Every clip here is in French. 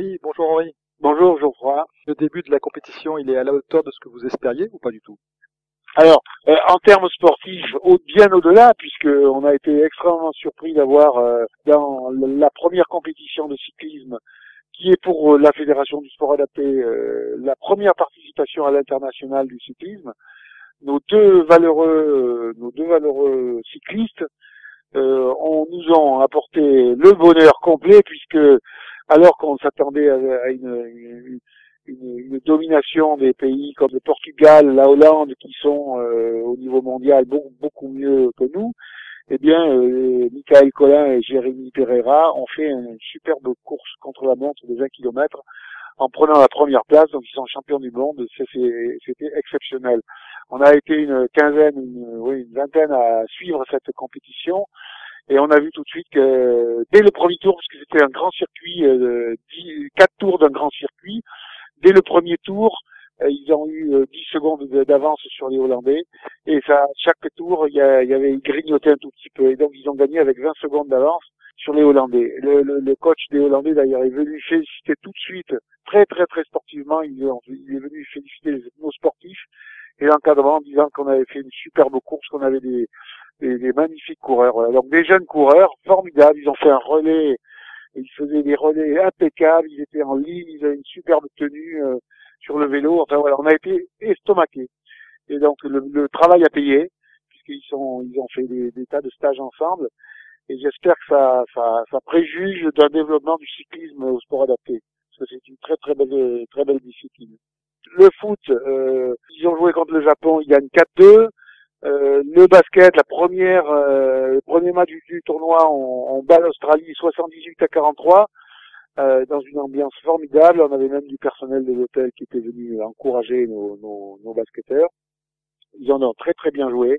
Oui, bonjour Henri. Bonjour Geoffroy. Le début de la compétition, il est à la hauteur de ce que vous espériez ou pas du tout? Alors, en termes sportifs, bien au-delà, puisque on a été extrêmement surpris d'avoir dans la première compétition de cyclisme, qui est pour la Fédération du sport adapté, la première participation à l'international du cyclisme, nos deux valeureux cyclistes nous ont apporté le bonheur complet, puisque alors qu'on s'attendait à une domination des pays comme le Portugal, la Hollande, qui sont au niveau mondial beaucoup mieux que nous, eh bien, Michael Collin et Jérémy Pereira ont fait une superbe course contre la montre de 20 km en prenant la première place, donc ils sont champions du monde. C'était exceptionnel. On a été une vingtaine à suivre cette compétition. Et on a vu tout de suite que dès le premier tour, parce que c'était un grand circuit, 4 tours d'un grand circuit, dès le premier tour, ils ont eu 10 secondes d'avance sur les Hollandais. Et ça, chaque tour, il y avait grignoté un tout petit peu. Et donc, ils ont gagné avec 20 secondes d'avance sur les Hollandais. Le coach des Hollandais, d'ailleurs, est venu féliciter tout de suite, très sportivement, il est venu féliciter nos sportifs et l'encadrement en disant qu'on avait fait une superbe course, qu'on avait des magnifiques coureurs. Voilà. Donc des jeunes coureurs formidables, ils ont fait un relais, ils faisaient des relais impeccables, ils étaient en ligne, ils avaient une superbe tenue sur le vélo. Enfin voilà, on a été estomaqués. Et donc le travail a payé, puisqu'ils ont fait des tas de stages ensemble. Et j'espère que ça préjuge d'un développement du cyclisme au sport adapté, parce que c'est une très belle discipline. Le foot, ils ont joué contre le Japon, ils gagnent 4-2. Le basket, le premier match du tournoi, on bat l'Australie 78-43, dans une ambiance formidable. On avait même du personnel de l'hôtel qui était venu encourager nos basketteurs. Ils en ont très bien joué,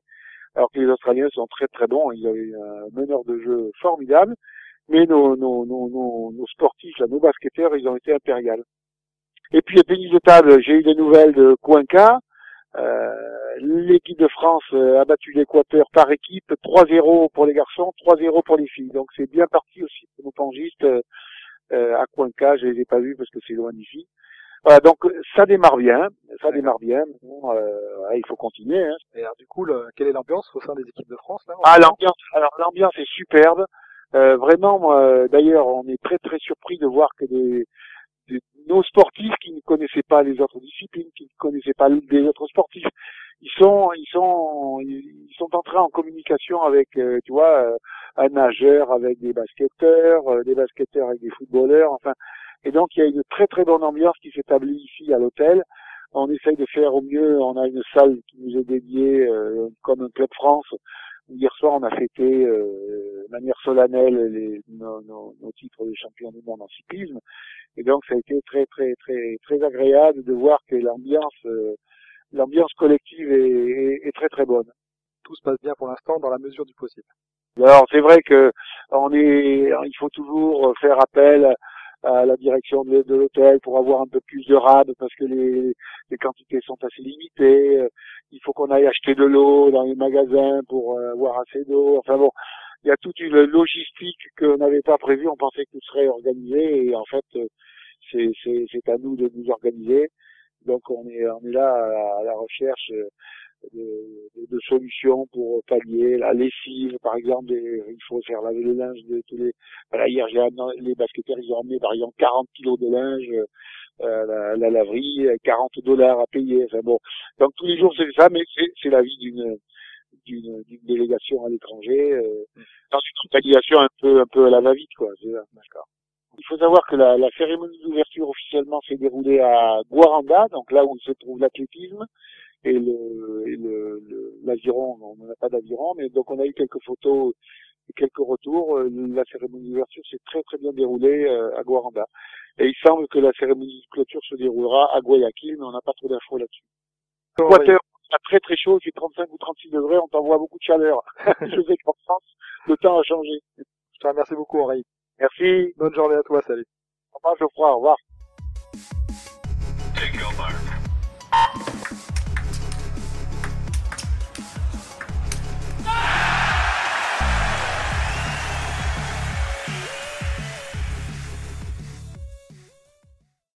alors que les Australiens sont très bons. Ils avaient un meneur de jeu formidable, mais nos sportifs, là, nos basketteurs, ils ont été impériales. Et puis, le tennis de table, j'ai eu des nouvelles de Cuenca. L'équipe de France a battu l'Équateur par équipe, 3-0 pour les garçons, 3-0 pour les filles. Donc c'est bien parti aussi pour nos pangistes à Cuenca. Je les ai pas vus parce que c'est loin d'ici. Voilà, donc ça démarre bien. Bon, il faut continuer. Hein. Et alors du coup, quelle est l'ambiance au sein des équipes de France là? L'ambiance est superbe. Vraiment, d'ailleurs, on est très surpris de voir que nos sportifs qui ne connaissaient pas les autres disciplines, qui ne connaissaient pas les autres sportifs, ils sont entrés en communication avec, un nageur avec des basketteurs avec des footballeurs, enfin. Et donc, il y a une très bonne ambiance qui s'établit ici à l'hôtel. On essaye de faire au mieux. On a une salle qui nous est dédiée, comme un Club France. Hier soir, on a fêté de manière solennelle nos titres de champion du monde en cyclisme. Et donc, ça a été très agréable de voir que l'ambiance collective est très bonne. Tout se passe bien pour l'instant dans la mesure du possible. Alors, c'est vrai que il faut toujours faire appel à la direction de l'hôtel pour avoir un peu plus de rade, parce que les quantités sont assez limitées. Il faut qu'on aille acheter de l'eau dans les magasins pour avoir assez d'eau. Enfin bon, il y a toute une logistique qu'on n'avait pas prévue. On pensait que tout serait organisé, et en fait, c'est à nous de nous organiser. Donc on est là à la recherche de solutions pour pallier la lessive, par exemple. Il faut faire laver le linge de tous les. Voilà, hier les basketteurs, ils ont amené par exemple 40 kilos de linge la laverie, $40 à payer. Enfin bon, donc tous les jours c'est ça, mais c'est la vie d'une délégation à l'étranger, dans une organisation un peu à la va-vite, quoi. C'est ça. D'accord. Il faut savoir que la cérémonie d'ouverture officiellement s'est déroulée à Guaranda, donc là où se trouve l'athlétisme, et l'aviron. On n'en a pas d'aviron, mais donc on a eu quelques photos et quelques retours. La cérémonie d'ouverture s'est très bien déroulée à Guaranda. Et il semble que la cérémonie de clôture se déroulera à Guayaquil, mais on n'a pas trop d'infos là-dessus. Équateur, il a très chaud, il fait 35 ou 36 degrés, on t'envoie beaucoup de chaleur. Je sais qu'en France, le temps a changé. Je te remercie beaucoup, Henri. Merci. Bonne journée à toi, salut. Au revoir, Geoffroy, au revoir. Take your mark.